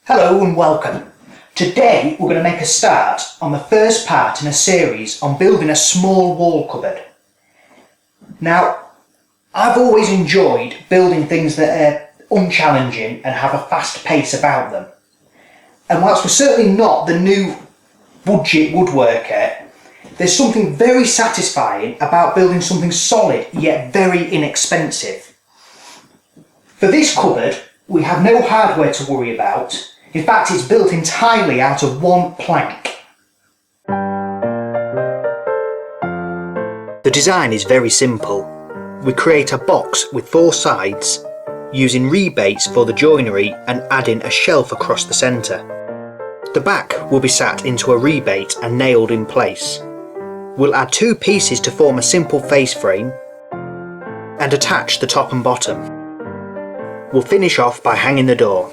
Hello and welcome. Today we're going to make a start on the first part in a series on building a small wall cupboard. Now, I've always enjoyed building things that are unchallenging and have a fast pace about them. And whilst we're certainly not the new budget woodworker, there's something very satisfying about building something solid yet very inexpensive. For this cupboard, we have no hardware to worry about. In fact, it's built entirely out of one plank. The design is very simple. We create a box with 4 sides, using rebates for the joinery and adding a shelf across the centre. The back will be sat into a rebate and nailed in place. We'll add 2 pieces to form a simple face frame and attach the top and bottom. We'll finish off by hanging the door.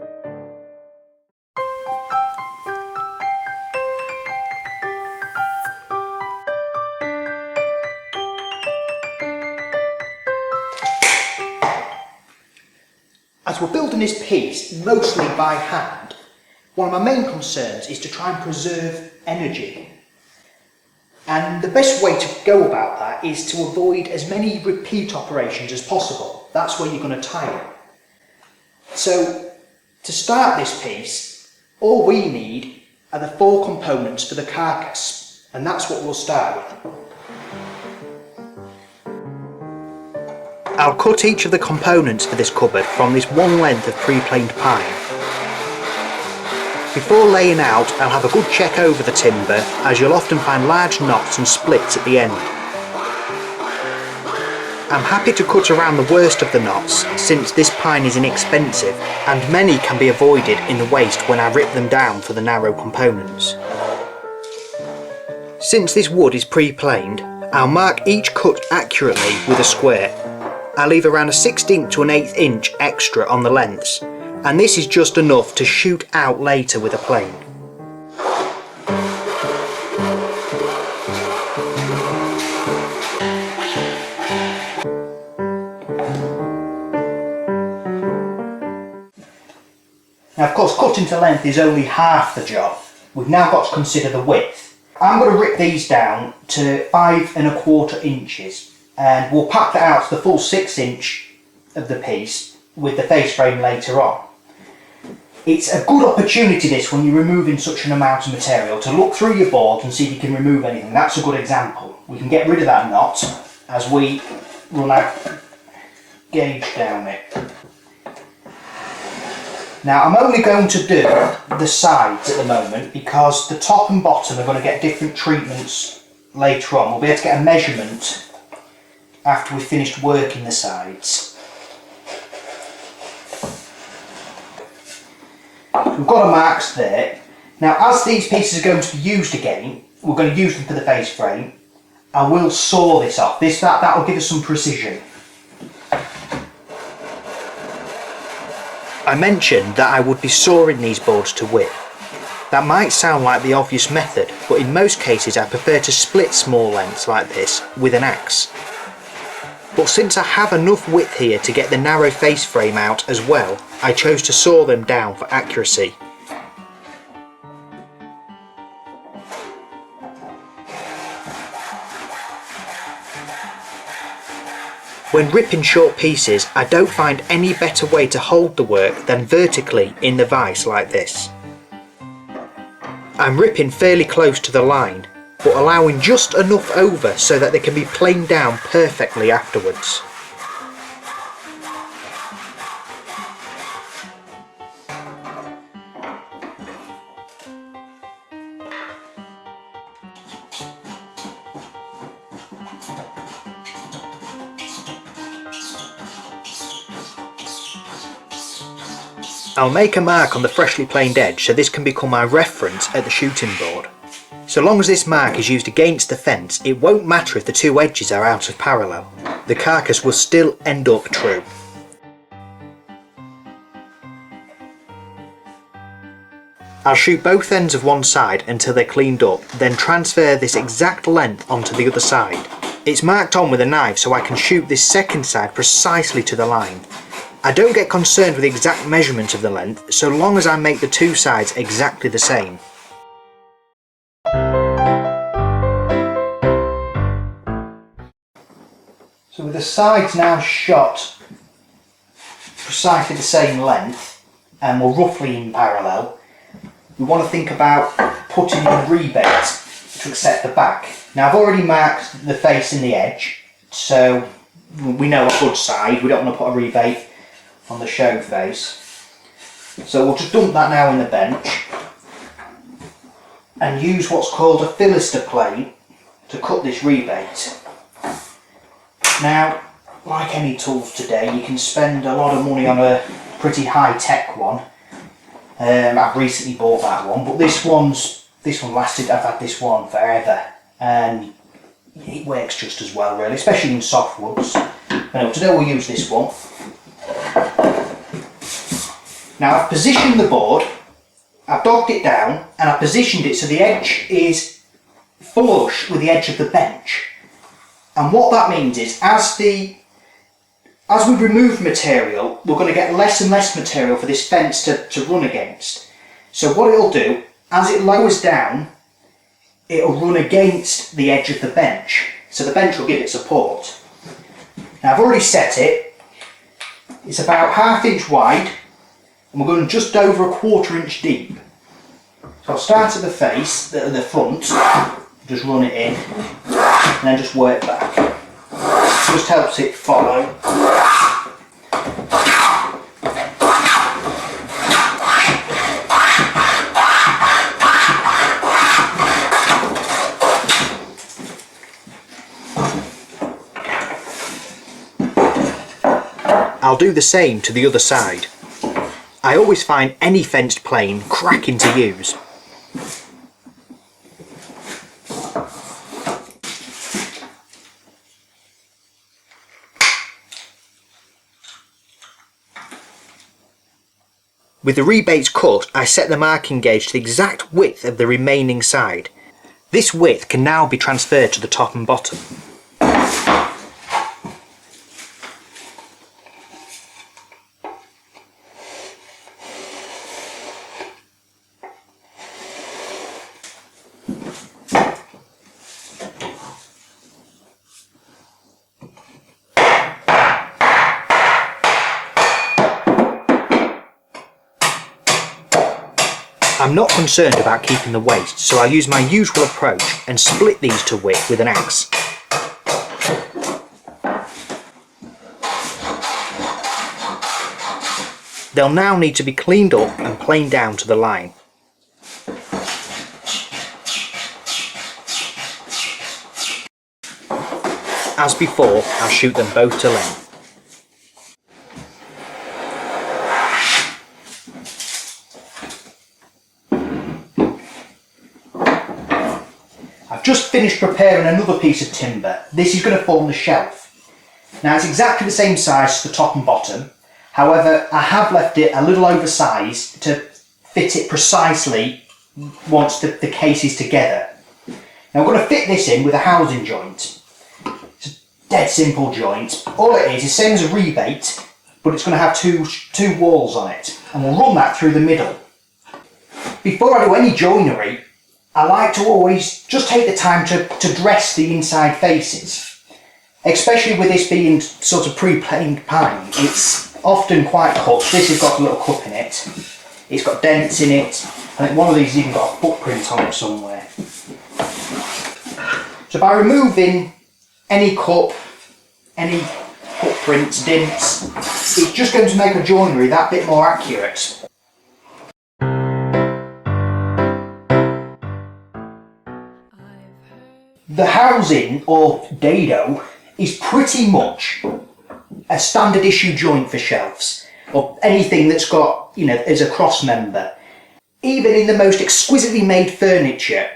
As we're building this piece mostly by hand, one of my main concerns is to try and preserve energy. And the best way to go about that is to avoid as many repeat operations as possible. That's where you're going to tire. So, to start this piece, all we need are the 4 components for the carcass, and that's what we'll start with. I'll cut each of the components for this cupboard from this one length of pre-planed pine. Before laying out, I'll have a good check over the timber, as you'll often find large knots and splits at the end. I'm happy to cut around the worst of the knots, since this pine is inexpensive and many can be avoided in the waste when I rip them down for the narrow components. Since this wood is pre-planed, I'll mark each cut accurately with a square. I'll leave around a 1/16 to an 1/8 inch extra on the lengths, and this is just enough to shoot out later with a plane. Now, of course, cutting to length is only half the job. We've now got to consider the width. I'm going to rip these down to 5 1/4 inches, and we'll pack that out to the full 6 inch of the piece with the face frame later on. It's a good opportunity, this, when you're removing such an amount of material, to look through your board and see if you can remove anything. That's a good example. We can get rid of that knot as we run our gauge down it. Now, I'm only going to do the sides at the moment because the top and bottom are going to get different treatments later on. We'll be able to get a measurement after we've finished working the sides. We've got our marks there. Now, as these pieces are going to be used again, we're going to use them for the face frame. I will saw this off. That will give us some precision. I mentioned that I would be sawing these boards to width. That might sound like the obvious method, but in most cases I prefer to split small lengths like this with an axe. But since I have enough width here to get the narrow face frame out as well, I chose to saw them down for accuracy. When ripping short pieces, I don't find any better way to hold the work than vertically in the vise like this. I'm ripping fairly close to the line, but allowing just enough over so that they can be planed down perfectly afterwards. I'll make a mark on the freshly planed edge so this can become my reference at the shooting board. So long as this mark is used against the fence, it won't matter if the 2 edges are out of parallel. The carcass will still end up true. I'll shoot both ends of one side until they're cleaned up, then transfer this exact length onto the other side. It's marked on with a knife so I can shoot this second side precisely to the line. I don't get concerned with the exact measurement of the length, so long as I make the two sides exactly the same. So with the sides now shot precisely the same length, and we're roughly in parallel, we want to think about putting in rebates to accept the back. Now I've already marked the face and the edge, so we know a good side. We don't want to put a rebate on the show face. So we'll just dump that now in the bench and use what's called a fillister plane to cut this rebate. Now, like any tools today, you can spend a lot of money on a pretty high-tech one. I've recently bought that one, but this one lasted. I've had this one forever, and it works just as well, really, especially in softwoods. Anyway, today we'll use this one. Now I've positioned the board, I've dogged it down, and I've positioned it so the edge is flush with the edge of the bench. And what that means is, as we remove material, we're going to get less and less material for this fence to run against. So what it'll do, as it lowers down, it'll run against the edge of the bench. So the bench will give it support. Now I've already set it. It's about 1/2 inch wide, and we're going just over 1/4 inch deep. So I'll start at the face, at the front, just run it in, and then just work back. Just helps it follow. I'll do the same to the other side. I always find any fenced plane cracking to use. With the rebates cut, I set the marking gauge to the exact width of the remaining side. This width can now be transferred to the top and bottom. I'm not concerned about keeping the waste, so I'll use my usual approach and split these to width with an axe. They'll now need to be cleaned up and planed down to the line. As before, I'll shoot them both to length. I've just finished preparing another piece of timber. This is going to form the shelf. Now it's exactly the same size as the top and bottom, however I have left it a little oversized to fit it precisely once the case is together. Now I'm going to fit this in with a housing joint. It's a dead simple joint. All it is same as a rebate, but it's going to have two walls on it, and we'll run that through the middle. Before I do any joinery, I like to always just take the time to dress the inside faces. Especially with this being sort of pre-planed pine, it's often quite cut. This has got a little cup in it. It's got dents in it. I think one of these has even got a footprint on it somewhere. So by removing any cup, any footprints, dents, it's just going to make a joinery that bit more accurate. The housing, or dado, is pretty much a standard issue joint for shelves, or anything that's got, as a cross member. Even in the most exquisitely made furniture,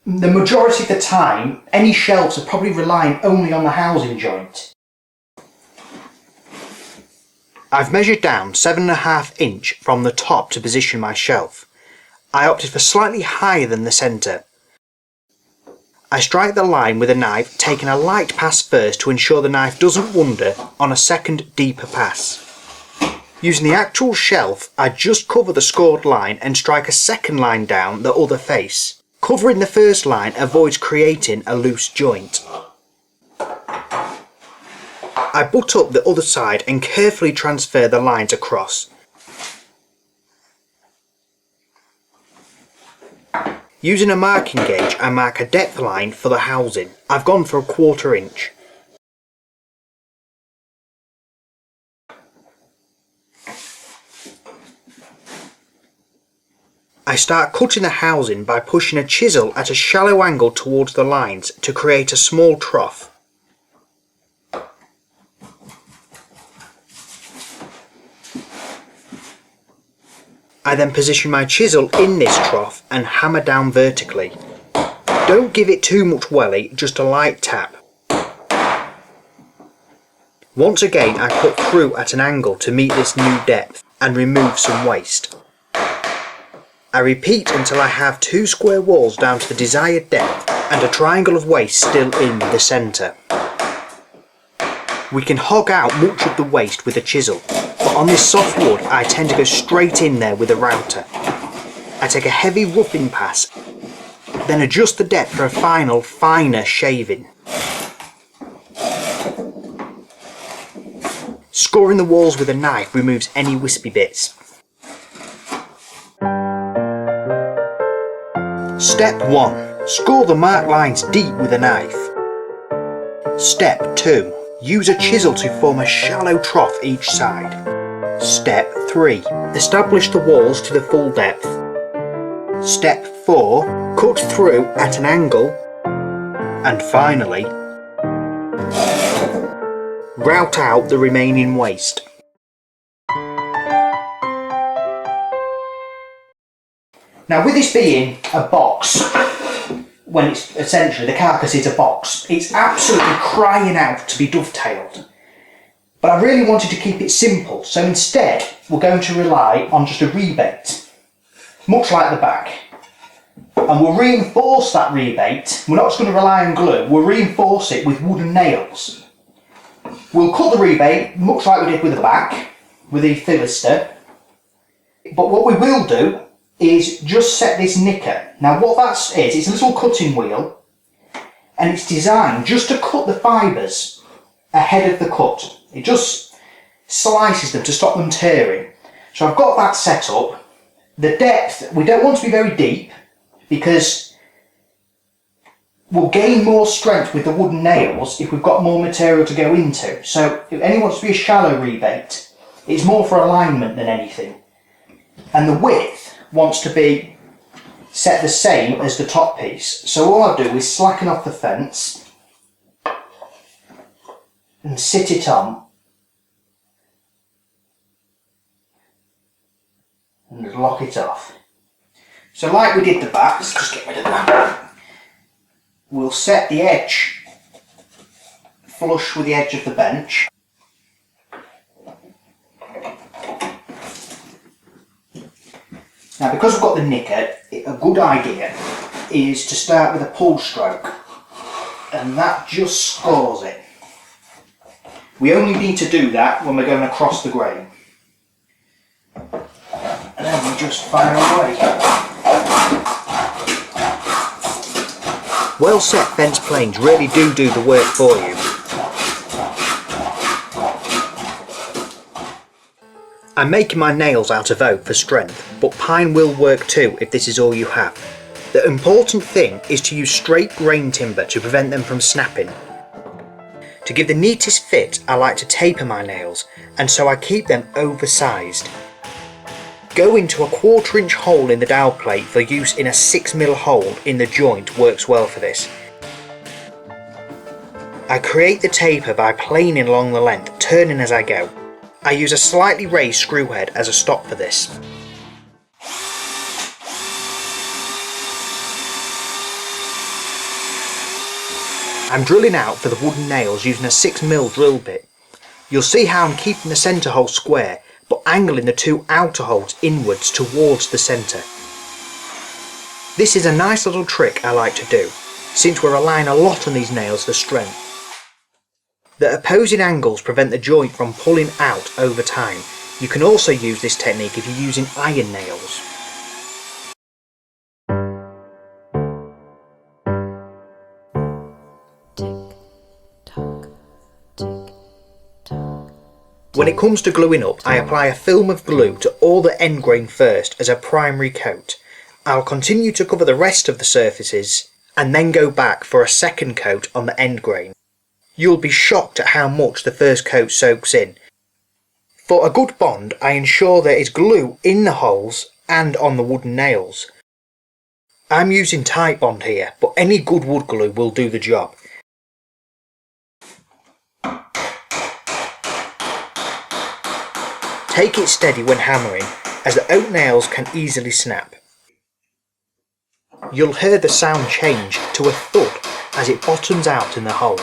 the majority of the time, any shelves are probably relying only on the housing joint. I've measured down 7.5 inch from the top to position my shelf. I opted for slightly higher than the centre. I strike the line with a knife, taking a light pass first to ensure the knife doesn't wander on a second deeper pass. Using the actual shelf, I just cover the scored line and strike a second line down the other face. Covering the first line avoids creating a loose joint. I butt up the other side and carefully transfer the lines across. Using a marking gauge, I mark a depth line for the housing. I've gone for 1/4 inch. I start cutting the housing by pushing a chisel at a shallow angle towards the lines to create a small trough. I then position my chisel in this trough and hammer down vertically. Don't give it too much welly, just a light tap. Once again I cut through at an angle to meet this new depth and remove some waste. I repeat until I have 2 square walls down to the desired depth and a triangle of waste still in the centre. We can hog out much of the waste with a chisel, but on this soft wood I tend to go straight in there with a router. I take a heavy roughing pass, then adjust the depth for a final, finer shaving. Scoring the walls with a knife removes any wispy bits. Step 1. Score the marked lines deep with a knife. Step 2. Use a chisel to form a shallow trough each side. Step 3. Establish the walls to the full depth. Step 4. Cut through at an angle. And finally, route out the remaining waste. Now, with this being a box, when it's essentially the carcass is a box, it's absolutely crying out to be dovetailed. But I really wanted to keep it simple, so instead we're going to rely on just a rebate, much like the back. And we'll reinforce that rebate. We're not just going to rely on glue, we'll reinforce it with wooden nails. We'll cut the rebate, much like we did with the back, with the fillister. But what we will do is just set this nicker. Now what that is, it's a little cutting wheel, and it's designed just to cut the fibres ahead of the cut. It just slices them to stop them tearing. So I've got that set up. The depth, we don't want to be very deep because we'll gain more strength with the wooden nails if we've got more material to go into. So if anyone wants to be a shallow rebate, it's more for alignment than anything. And the width wants to be set the same as the top piece. So all I do is slacken off the fence and sit it on and lock it off. So like we did the back, let's just get rid of that. We'll set the edge flush with the edge of the bench. Now, because we've got the nicker, a good idea is to start with a pull stroke, and that just scores it. We only need to do that when we're going across the grain. And then we just fire away. Well set fence planes really do the work for you. I'm making my nails out of oak for strength, but pine will work too if this is all you have. The important thing is to use straight grain timber to prevent them from snapping. To give the neatest fit, I like to taper my nails, and so I keep them oversized. Go into a 1/4 inch hole in the dowel plate for use in a 6mm hole in the joint works well for this. I create the taper by planing along the length, turning as I go. I use a slightly raised screw head as a stop for this. I'm drilling out for the wooden nails using a 6mm drill bit. You'll see how I'm keeping the centre hole square, but angling the 2 outer holes inwards towards the centre. This is a nice little trick I like to do, since we're relying a lot on these nails for strength. The opposing angles prevent the joint from pulling out over time, You can also use this technique if you're using iron nails. When it comes to gluing up, I apply a film of glue to all the end grain first as a primary coat. I'll continue to cover the rest of the surfaces and then go back for a second coat on the end grain. You'll be shocked at how much the first coat soaks in. For a good bond, I ensure there is glue in the holes and on the wooden nails. I'm using tight bond here, but any good wood glue will do the job. Take it steady when hammering, as the oak nails can easily snap. You'll hear the sound change to a thud as it bottoms out in the hole.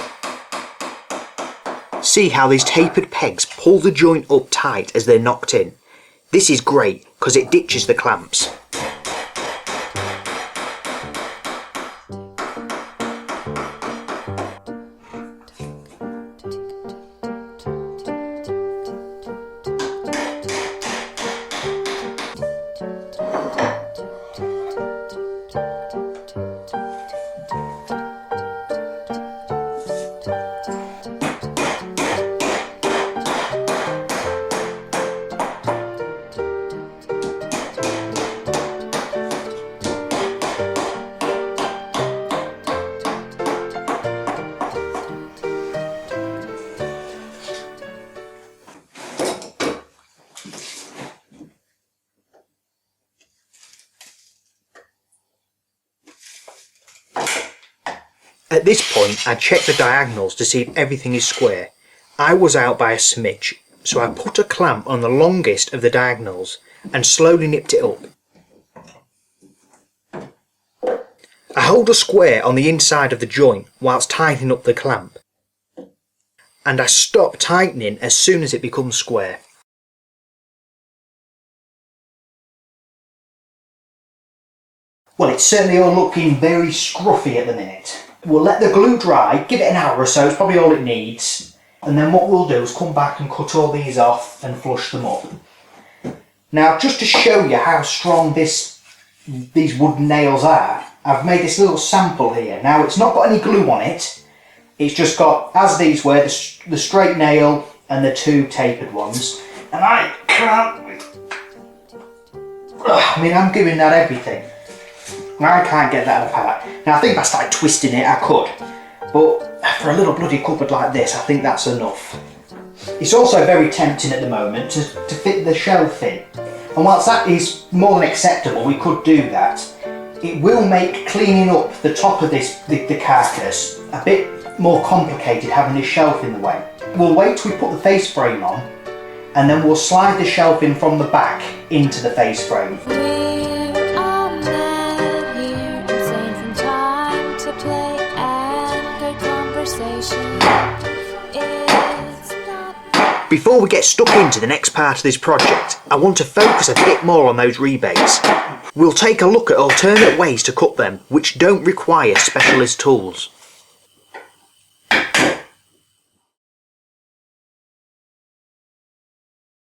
See how these tapered pegs pull the joint up tight as they're knocked in. This is great because it ditches the clamps. At this point, I check the diagonals to see if everything is square. I was out by a smidge, so I put a clamp on the longest of the diagonals and slowly nipped it up. I hold a square on the inside of the joint whilst tightening up the clamp, and I stop tightening as soon as it becomes square. Well, it's certainly all looking very scruffy at the minute. We'll let the glue dry, give it an hour or so, it's probably all it needs, and then what we'll do is come back and cut all these off and flush them up. Now, just to show you how strong these wooden nails are, I've made this little sample here. Now, it's not got any glue on it, it's just got, as these were, the straight nail and the two tapered ones, and I can't, I'm giving that everything. I can't get that apart. Now I think if I started twisting it I could, but for a little bloody cupboard like this I think that's enough. It's also very tempting at the moment to fit the shelf in, and whilst that is more than acceptable, we could do that, it will make cleaning up the top of the carcass a bit more complicated having this shelf in the way. We'll wait till we put the face frame on and then we'll slide the shelf in from the back into the face frame. Before we get stuck into the next part of this project, I want to focus a bit more on those rebates. We'll take a look at alternate ways to cut them which don't require specialist tools.